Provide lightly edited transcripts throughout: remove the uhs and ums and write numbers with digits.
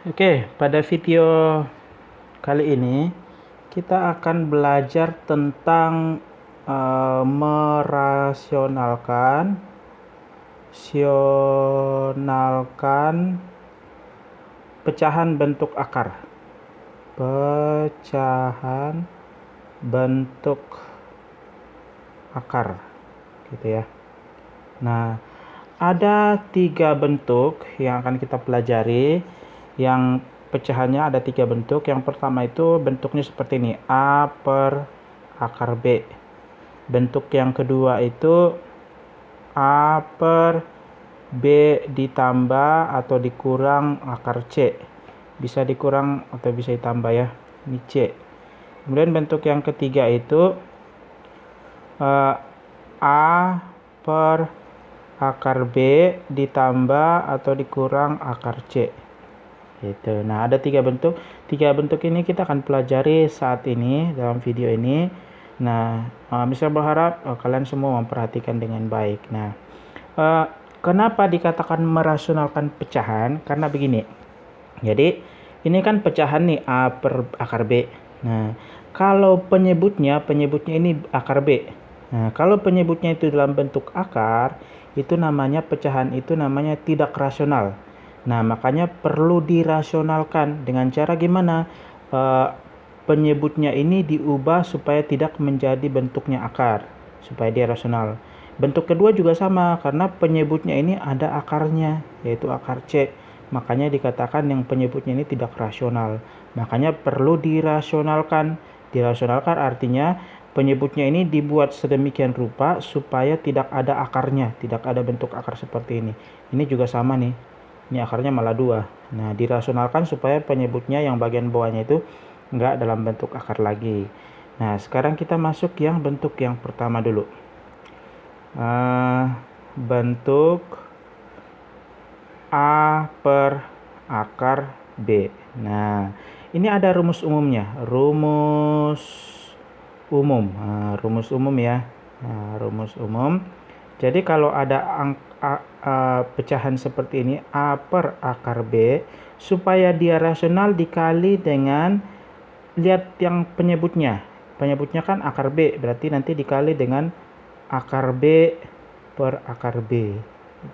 Oke, pada video kali ini kita akan belajar tentang merasionalkan pecahan bentuk akar. Pecahan bentuk akar, gitu ya. Nah, ada 3 bentuk yang akan kita pelajari. Yang pecahannya ada 3 bentuk. Yang pertama itu bentuknya seperti ini, A per akar B. Bentuk yang kedua itu A per B ditambah atau dikurang akar C. Bisa dikurang atau bisa ditambah ya, ini C. Kemudian bentuk yang ketiga itu A per akar B ditambah atau dikurang akar C. Gitu. Nah, ada 3 bentuk. 3 bentuk ini kita akan pelajari saat ini dalam video ini. Nah, bisa berharap kalian semua memperhatikan dengan baik. Nah, kenapa dikatakan merasionalkan pecahan? Karena begini. Jadi, ini kan pecahan nih A per akar B. Nah, kalau penyebutnya ini akar B. Nah, kalau penyebutnya itu dalam bentuk akar, itu namanya pecahan itu namanya tidak rasional. Nah, makanya perlu dirasionalkan dengan cara gimana? Penyebutnya ini diubah supaya tidak menjadi bentuknya akar, supaya dia rasional. Bentuk kedua juga sama, karena penyebutnya ini ada akarnya, yaitu akar C. Makanya dikatakan yang penyebutnya ini tidak rasional. Makanya perlu dirasionalkan. Dirasionalkan artinya penyebutnya ini dibuat sedemikian rupa supaya tidak ada akarnya, tidak ada bentuk akar seperti ini. Ini juga sama nih. Ini akarnya malah 2. Nah, dirasionalkan supaya penyebutnya yang bagian bawahnya itu enggak dalam bentuk akar lagi. Nah, sekarang kita masuk yang bentuk yang pertama dulu. Bentuk A per akar B. Nah, ini ada rumus umumnya. Rumus umum ya. Nah, rumus umum. Jadi kalau ada pecahan seperti ini A per akar B, supaya dia rasional dikali dengan, lihat yang penyebutnya. Penyebutnya kan akar B, berarti nanti dikali dengan akar B per akar B.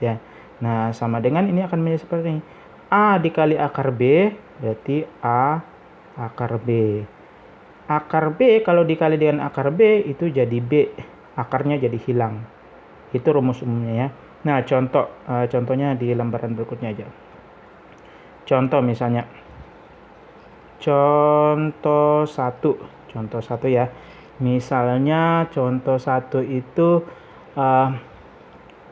Ya. Nah, sama dengan ini akan menjadi seperti ini. A dikali akar B, berarti A akar B. Akar B kalau dikali dengan akar B, itu jadi B. Akarnya jadi hilang. Itu rumus umumnya ya. Nah, contohnya di lembaran berikutnya aja. Contoh misalnya. Contoh 1 ya. Misalnya contoh 1 itu 3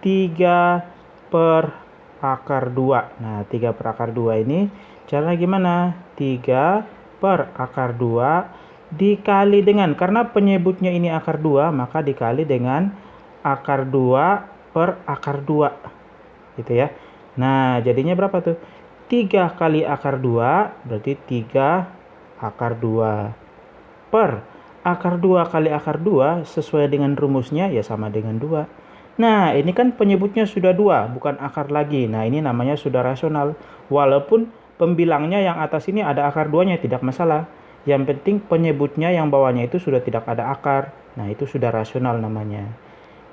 per akar 2. Nah, 3 per akar 2 ini caranya gimana? 3 per akar 2 dikali dengan, karena penyebutnya ini akar 2, maka dikali dengan akar 2 per akar 2, gitu ya. Nah, jadinya berapa tuh? 3 kali akar 2 berarti 3 akar 2 per akar 2 kali akar 2 sesuai dengan rumusnya ya sama dengan 2. Nah, ini kan penyebutnya sudah 2, bukan akar lagi. Nah, ini namanya sudah rasional. Walaupun pembilangnya yang atas ini ada akar 2-nya, tidak masalah. Yang penting penyebutnya yang bawahnya itu sudah tidak ada akar. Nah, itu sudah rasional namanya.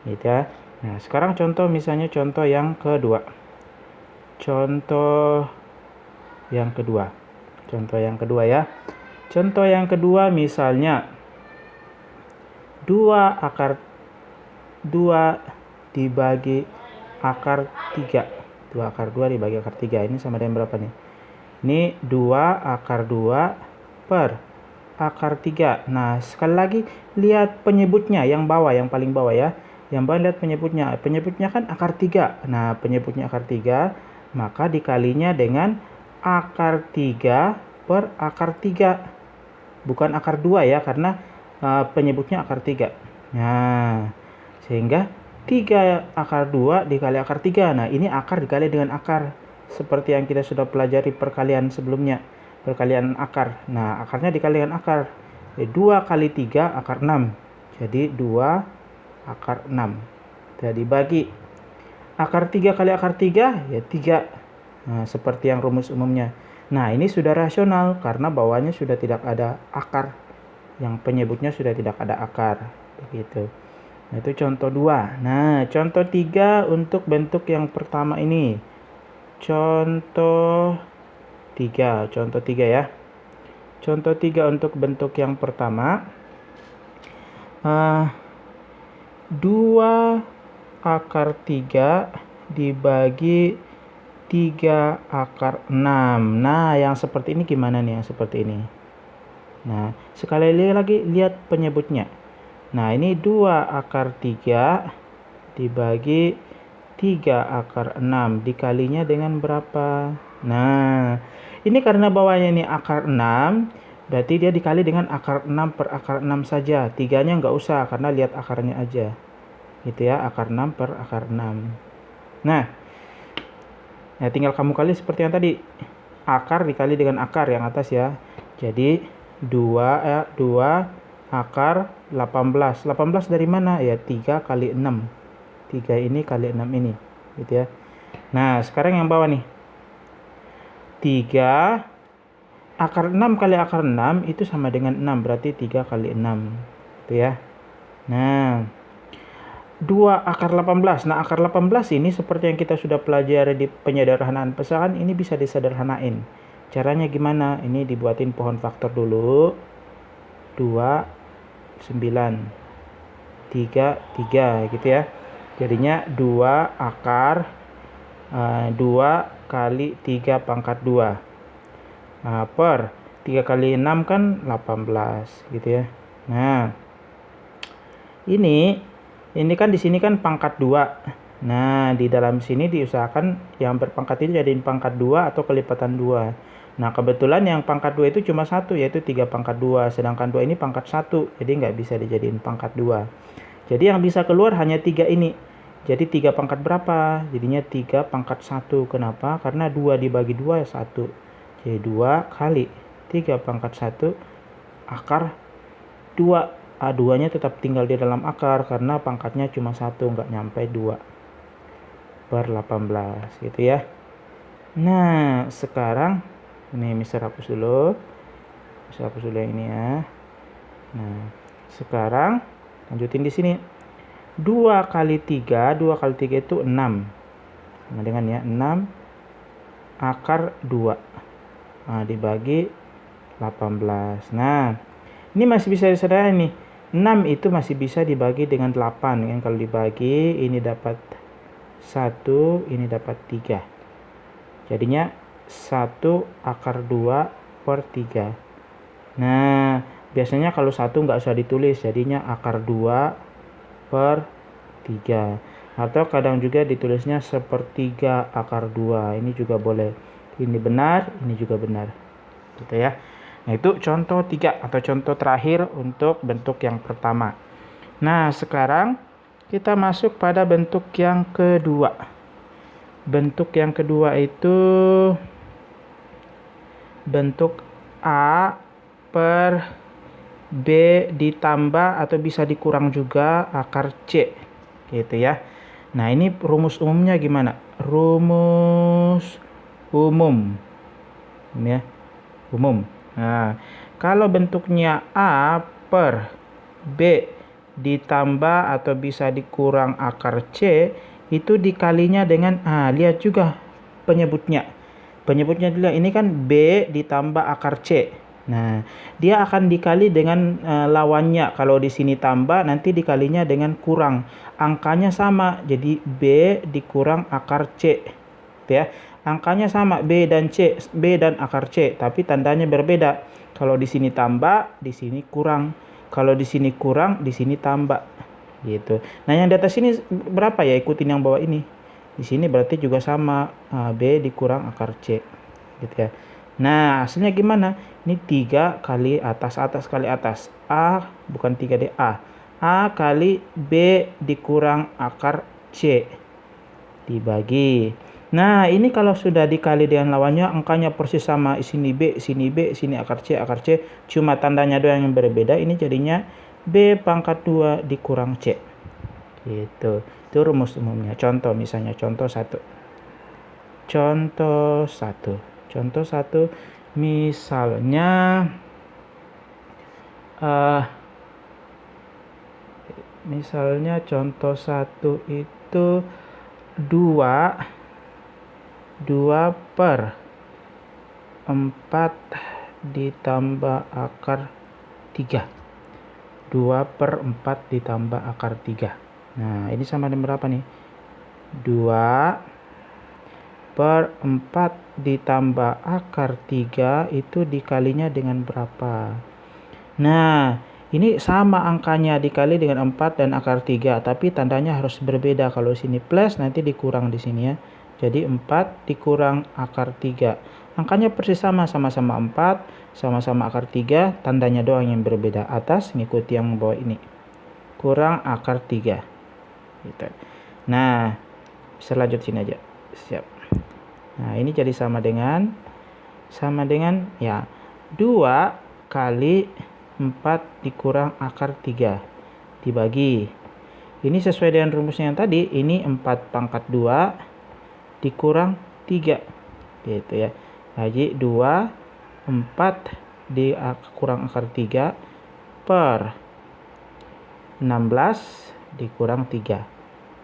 Gitu ya. Nah, sekarang contoh misalnya contoh yang kedua. Contoh yang kedua ya. Contoh yang kedua misalnya 2 akar 2 dibagi akar 3. 2 akar 2 dibagi akar 3. Ini sama dengan berapa nih? Ini 2 akar 2 per akar 3. Nah, sekali lagi lihat penyebutnya yang bawah, yang paling bawah ya. Yang bawah lihat penyebutnya. Penyebutnya kan akar 3. Nah, penyebutnya akar 3, maka dikalinya dengan akar 3 per akar 3. Bukan akar 2 ya, karena penyebutnya akar 3. Nah, sehingga 3 akar 2 dikali akar 3. Nah, ini akar dikali dengan akar. Seperti yang kita sudah pelajari perkalian sebelumnya. Perkalian akar. Nah, akarnya dikali dengan akar. 2 kali 3 akar 6. Jadi 2 akar 6. Jadi bagi akar 3 kali akar 3 ya 3. Nah, seperti yang rumus umumnya. Nah, ini sudah rasional karena bawahnya sudah tidak ada akar. Yang penyebutnya sudah tidak ada akar. Begitu. Nah, itu contoh 2. Nah, contoh 3 untuk bentuk yang pertama ini. Contoh 3 ya. Contoh 3 untuk bentuk yang pertama. 2 akar 3 dibagi 3 akar 6. Nah, yang seperti ini gimana nih yang seperti ini? Nah, sekali lagi lihat penyebutnya. Nah, ini 2 akar 3 dibagi 3 akar 6. Dikalinya dengan berapa? Nah, ini karena bawahnya ini akar 6, berarti dia dikali dengan akar 6 per akar 6 saja. 3-nya nggak usah, karena lihat akarnya aja. Gitu ya, akar 6 per akar 6. Nah, ya tinggal kamu kali seperti yang tadi. Akar dikali dengan akar yang atas ya. Jadi 2 akar 18. 18 dari mana? Ya 3 kali 6. 3 ini kali 6 ini. Gitu ya. Nah, sekarang yang bawah nih. 3 akar 6 kali akar 6 itu sama dengan 6. Berarti 3 kali 6. Gitu ya. Nah, 2 akar 18. Nah, akar 18 ini seperti yang kita sudah pelajari di penyederhanaan pecahan, ini bisa disederhanain. Caranya gimana? Ini dibuatin pohon faktor dulu. 2, 9, 3, 3 gitu ya. Jadinya 2 akar 2 kali 3 pangkat 2. Per 3 kali 6 kan 18 gitu ya. Nah, ini kan di sini kan pangkat 2. Nah, di dalam sini diusahakan yang berpangkat itu jadiin pangkat 2 atau kelipatan 2. Nah, kebetulan yang pangkat 2 itu cuma 1, yaitu 3 pangkat 2. Sedangkan 2 ini pangkat 1, jadi nggak bisa dijadiin pangkat 2. Jadi yang bisa keluar hanya 3 ini. Jadi 3 pangkat berapa? Jadinya 3 pangkat 1. Kenapa? Karena 2 dibagi 2 ya 1. Jadi 2 kali 3 pangkat 1 akar 2. A2-nya tetap tinggal di dalam akar karena pangkatnya cuma 1, nggak nyampe 2 per 18 gitu ya. Nah, sekarang ini Mister hapus dulu. Mister hapus dulu yang ini ya. Nah, sekarang lanjutin di sini. 2 kali 3 itu 6. Nah, dengan ya 6 akar 2. Nah, dibagi 18. Nah, ini masih bisa disederhanain nih. 6 itu masih bisa dibagi dengan 8 kan. Kalau dibagi ini dapat 1, ini dapat 3. Jadinya 1 akar 2 per 3. Nah, biasanya kalau 1 nggak usah ditulis, jadinya akar 2 per 3. Atau kadang juga ditulisnya 1/3 akar 2. Ini juga boleh. Ini benar, ini juga benar. Gitu ya. Nah, itu contoh 3 atau contoh terakhir untuk bentuk yang pertama. Nah, sekarang kita masuk pada bentuk yang kedua. Bentuk yang kedua itu bentuk A per B ditambah atau bisa dikurang juga akar C. Gitu ya. Nah, ini rumus umumnya gimana? Rumus umum. Ini ya, umum. Nah, kalau bentuknya A per B ditambah atau bisa dikurang akar C, itu dikalinya dengan A. Lihat juga penyebutnya. Penyebutnya dulu, ini kan B ditambah akar C. Nah, dia akan dikali dengan lawannya. Kalau di sini tambah, nanti dikalinya dengan kurang. Angkanya sama, jadi B dikurang akar C. Ya. Angkanya sama, B dan akar C, tapi tandanya berbeda. Kalau di sini tambah, di sini kurang. Kalau di sini kurang, di sini tambah. Gitu. Nah, yang di atas ini berapa ya? Ikutin yang bawah ini. Di sini berarti juga sama, B dikurang akar C. Gitu ya. Nah, hasilnya gimana? Ini 3 kali atas kali atas. A, bukan 3D, A. A kali B dikurang akar C. Dibagi. Nah, ini kalau sudah dikali dengan lawannya, angkanya persis sama. Sini B, sini akar C. Cuma tandanya doang yang berbeda. Ini jadinya B pangkat 2 dikurang C. Gitu. Itu rumus umumnya. Contoh misalnya, contoh 1. Contoh 1 misalnya contoh 1 itu 2/4 ditambah akar 3. 2/4 ditambah akar 3. Nah, ini sama dengan berapa nih? 2/4 ditambah akar 3 itu dikalinya dengan berapa? Nah, ini sama angkanya dikali dengan 4 dan akar 3, tapi tandanya harus berbeda. Kalau sini plus, nanti dikurang di sini ya. Jadi 4 dikurang akar 3. Angkanya persis sama, sama-sama 4, sama-sama akar 3, tandanya doang yang berbeda. Atas ngikuti yang bawah ini. Kurang akar 3. Gitu. Nah, bisa lanjut sini aja. Siap. Nah, ini jadi sama dengan ya 2 kali 4 dikurang akar 3 dibagi. Ini sesuai dengan rumusnya yang tadi, ini 4/2 dikurang 3. Gitu ya. Jadi 2/4 dikurang akar 3 per 16 dikurang 3.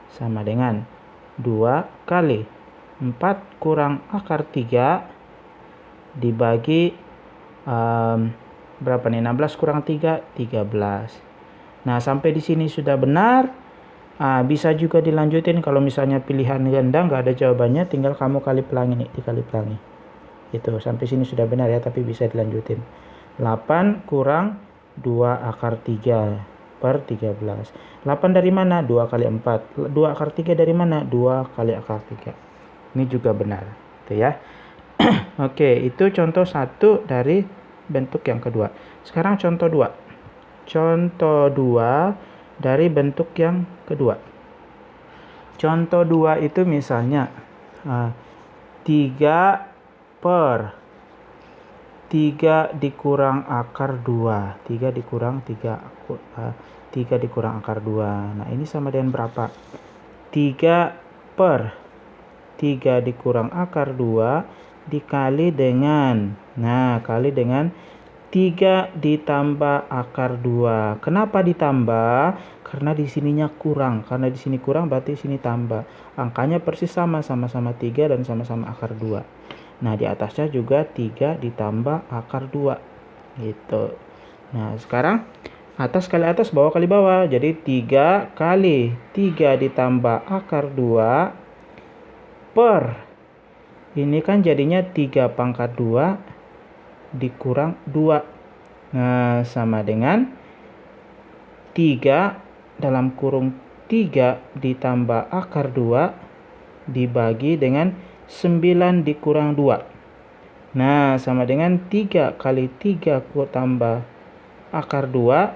Sama dengan 2 kali 4 kurang akar 3 dibagi berapa nih? 16 kurang 3, 13. Nah, sampai di sini sudah benar. Bisa juga dilanjutin kalau misalnya pilihan ganda nggak ada jawabannya, tinggal kamu kali pelangi nih, dikali pelangi. Itu sampai sini sudah benar ya, tapi bisa dilanjutin. 8 kurang 2 akar 3 per 13. 8 dari mana? 2 kali 4. 2 akar 3 dari mana? 2 kali akar 3. Ini juga benar. Itu ya. Oke, itu contoh 1 dari bentuk yang kedua. Sekarang contoh 2. Contoh 2 dari bentuk yang kedua. Contoh 2 itu misalnya 3 per 3 dikurang akar 2. 3 dikurang akar 2. Nah, ini sama dengan berapa? 3 per 3 dikurang akar 2 dikali dengan, kali dengan 3 ditambah akar 2. Kenapa ditambah? Karena di sininya kurang. Karena di sini kurang berarti sini tambah. Angkanya persis sama, sama-sama 3 dan sama-sama akar 2. Nah, di atasnya juga 3 ditambah akar 2. Gitu. Nah, sekarang atas kali atas, bawah kali bawah. Jadi 3 kali 3 ditambah akar 2 per, ini kan jadinya 3/2 dikurang 2. Nah, sama dengan 3 dalam kurung 3 ditambah akar 2 dibagi dengan 9 dikurang 2. Nah, sama dengan 3 kali 3 tambah akar 2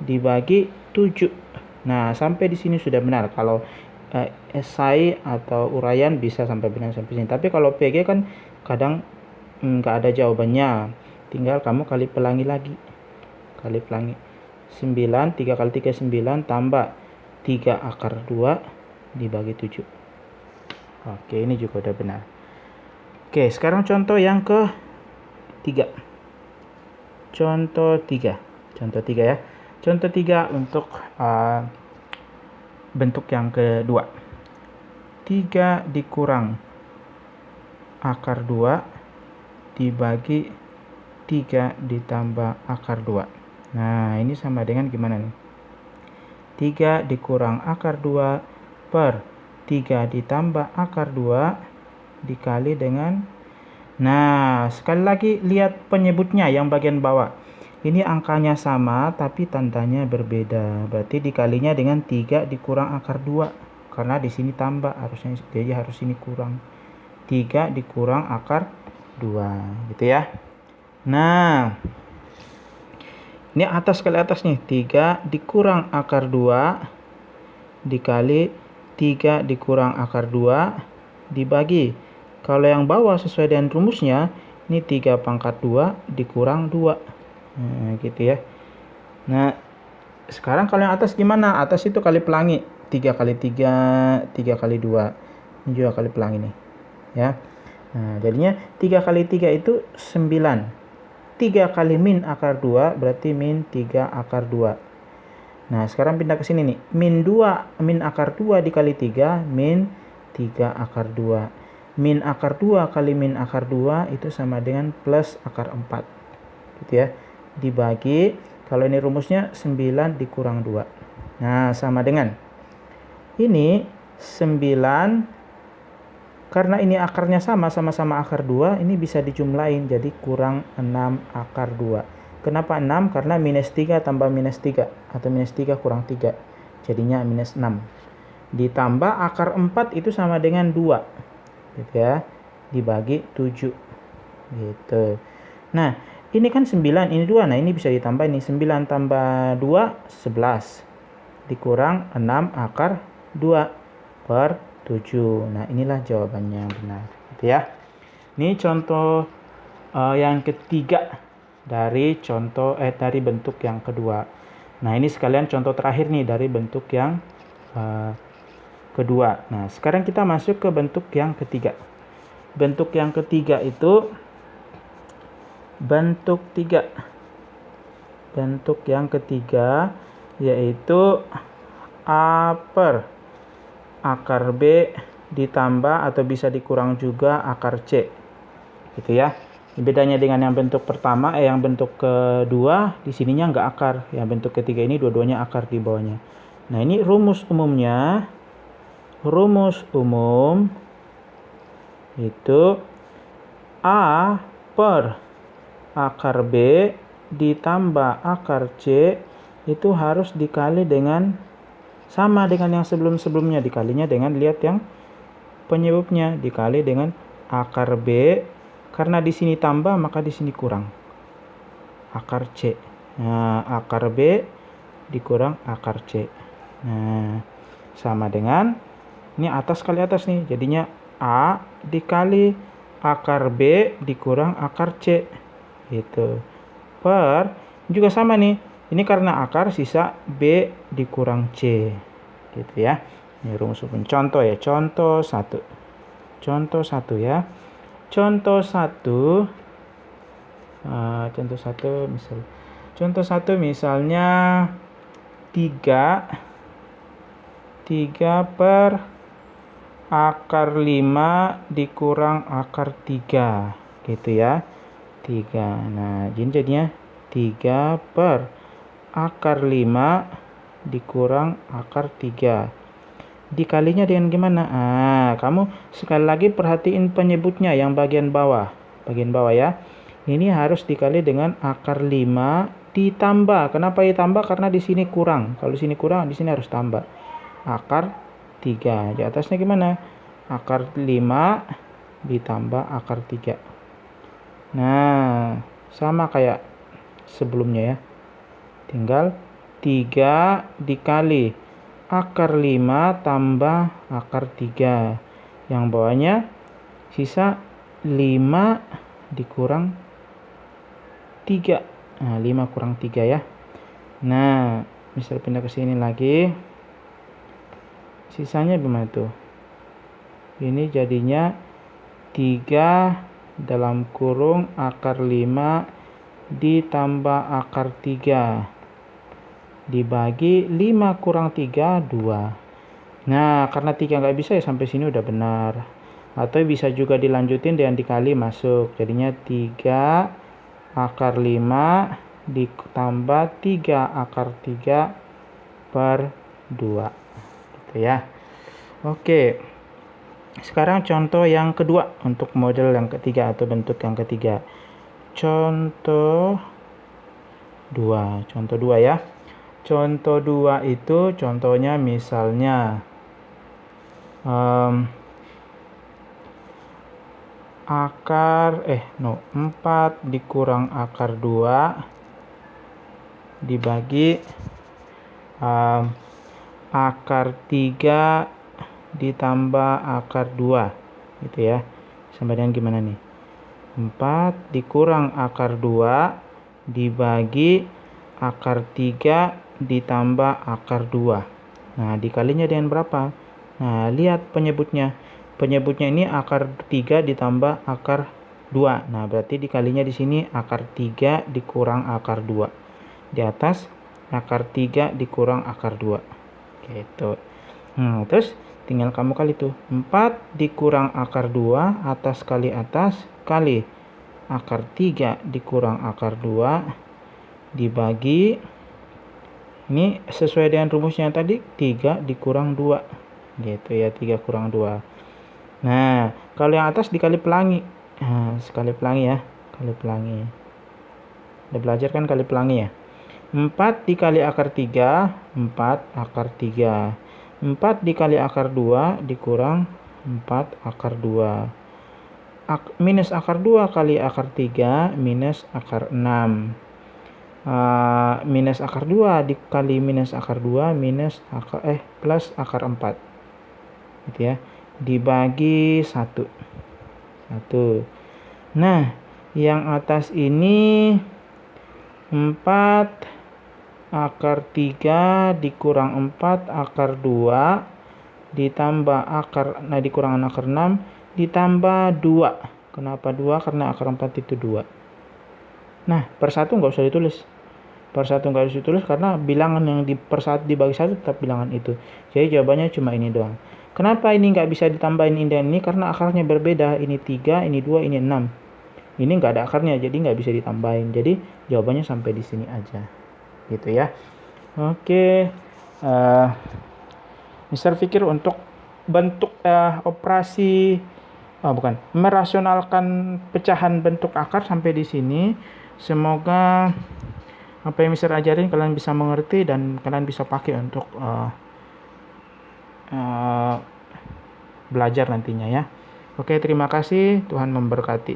dibagi 7. Nah, sampai di sini sudah benar. Kalau esai atau uraian bisa sampai benar sampai sini. Tapi kalau PG kan kadang nggak ada jawabannya. Tinggal kamu kali pelangi lagi. Kali pelangi. 9, 3 kali 3 9 tambah 3 akar 2 dibagi 7. Oke, ini juga udah benar. Oke, sekarang contoh yang ke-3. Contoh 3 ya. Contoh 3 untuk bentuk yang kedua. 3 dikurang akar 2 dibagi 3 ditambah akar 2. Nah, ini sama dengan gimana nih? 3 dikurang akar 2 per 3 ditambah akar 2 dikali dengan, nah, sekali lagi lihat penyebutnya yang bagian bawah. Ini angkanya sama tapi tandanya berbeda. Berarti dikalinya dengan 3 dikurang akar 2. Karena di sini tambah, jadi harus ini kurang. 3 dikurang akar 2, gitu ya. Nah, ini atas kali atas nih. 3 dikurang akar 2 dikali 3 dikurang akar 2 dibagi. Kalau yang bawah sesuai dengan rumusnya, ini 3/2 dikurang 2. Nah, gitu ya. Nah, sekarang kalau yang atas gimana? Atas itu kali pelangi. 3 kali 3, 3 kali 2. Ini juga kali pelangi nih. Ya. Nah, jadinya 3 kali 3 itu 9. 3 kali min akar 2 berarti min 3 akar 2. Nah, sekarang pindah ke sini nih. Min 2, min akar 2 dikali 3, min 3 akar 2. Min akar 2 kali min akar 2 itu sama dengan plus akar 4. Gitu ya. Dibagi, kalau ini rumusnya 9 dikurang 2. Nah, sama dengan ini 9, karena ini akarnya sama-sama akar 2, ini bisa dijumlahin jadi kurang 6 akar 2. Kenapa 6? Karena minus 3 tambah minus 3 atau minus 3 kurang 3. Jadinya minus 6. Ditambah akar 4 itu sama dengan 2. Gitu ya. Dibagi 7. Gitu. Nah, ini kan 9, ini 2. Nah, ini bisa ditambah nih. 9 tambah 2, 11. Dikurang 6 akar 2 per 7. Nah, inilah jawabannya yang benar. Gitu ya. Ini contoh yang ketiga dari dari bentuk yang kedua. Nah, ini sekalian contoh terakhir nih dari bentuk yang kedua. Nah, sekarang kita masuk ke bentuk yang ketiga. Bentuk yang ketiga itu bentuk yang ketiga yaitu A per akar B ditambah atau bisa dikurang juga akar C. Gitu ya. Bedanya dengan yang bentuk pertama, yang bentuk kedua, di sininya nggak akar. Yang bentuk ketiga ini dua-duanya akar di bawahnya. Nah, ini rumus umumnya. Rumus umum itu A per akar B ditambah akar C itu harus dikali dengan sama dengan yang sebelum-sebelumnya. Dikalinya dengan, lihat yang penyebabnya, dikali dengan akar B. Karena di sini tambah, maka di sini kurang. Akar C. Nah, akar B dikurang akar C. Nah, sama dengan, ini atas kali atas nih. Jadinya A dikali akar B dikurang akar C. Gitu. Per, juga sama nih. Ini karena akar, sisa B dikurang C. Gitu ya. Ini rumus umum. Contoh ya. Contoh 1. Contoh 1 ya. Contoh 1. Contoh 1 misalnya 3 per akar 5 dikurang akar 3. Gitu ya. 3. Nah, jadinya 3 per akar 5 dikurang akar 3. Dikalinya dengan gimana? Kamu sekali lagi perhatiin penyebutnya yang bagian bawah. Bagian bawah ya. Ini harus dikali dengan akar 5 ditambah. Kenapa ditambah? Karena di sini kurang. Kalau di sini kurang, di sini harus tambah. Akar 3. Di atasnya gimana? Akar 5 ditambah akar 3. Nah, sama kayak sebelumnya ya. Tinggal 3 dikali akar 5 tambah akar 3. Yang bawahnya sisa 5 dikurang 3. Nah, 5 kurang 3 ya. Nah, misal pindah ke sini lagi. Sisanya gimana tuh? Ini jadinya 3 dalam kurung akar 5 ditambah akar 3. Dibagi 5 kurang 3, 2. Nah, karena 3 nggak bisa ya, sampai sini udah benar. Atau bisa juga dilanjutin dengan dikali masuk. Jadinya 3 akar 5 ditambah 3 akar 3 per 2. Gitu ya. Oke. Sekarang contoh yang kedua untuk model yang ketiga atau bentuk yang ketiga. Contoh 2. Contoh 2 ya. Contoh 2 itu contohnya misalnya 4 dikurang akar 2 dibagi akar 3 ditambah akar 2. Gitu ya. Sama dengan gimana nih? 4 dikurang akar 2 dibagi akar 3 ditambah akar 2. Nah, dikalinya dengan berapa? Nah, lihat penyebutnya. penyebutnya ini akar 3 ditambah akar 2. Nah, berarti dikalinya di sini akar 3 dikurang akar 2. Di atas akar 3 dikurang akar 2. Gitu. Terus tinggal kamu kali tuh. 4 dikurang akar 2 atas kali akar 3 dikurang akar 2 dibagi, ini sesuai dengan rumusnya tadi, 3 dikurang 2 gitu ya, 3 kurang 2. Nah, kalau yang atas dikali pelangi. Nah, sekali pelangi ya, kali pelangi. Udah belajar kan kali pelangi ya. 4 dikali akar 3, 4 akar 3. 4 dikali akar 2 dikurang 4 akar 2. Minus akar 2 kali akar 3 minus akar 6. Minus akar 2 dikali minus akar 2 minus plus akar 4. Gitu ya. Dibagi 1. Nah, yang atas ini 4 akar 3 dikurang 4 akar 2 ditambah dikurangan akar 6 ditambah 2. Kenapa 2? Karena akar 4 itu 2. Nah, per 1 nggak usah ditulis. Per 1 nggak usah ditulis karena bilangan yang per 1 dibagi 1 tetap bilangan itu. Jadi jawabannya cuma ini doang. Kenapa ini nggak bisa ditambahin ini dan ini? Karena akarnya berbeda. Ini 3, ini 2, ini 6. Ini nggak ada akarnya, jadi nggak bisa ditambahin. Jadi jawabannya sampai di sini aja. Gitu ya. Oke. Mister pikir untuk bentuk operasi merasionalkan pecahan bentuk akar sampai di sini. Semoga apa yang Mister ajarin kalian bisa mengerti dan kalian bisa pakai untuk belajar nantinya ya. Oke, terima kasih. Tuhan memberkati.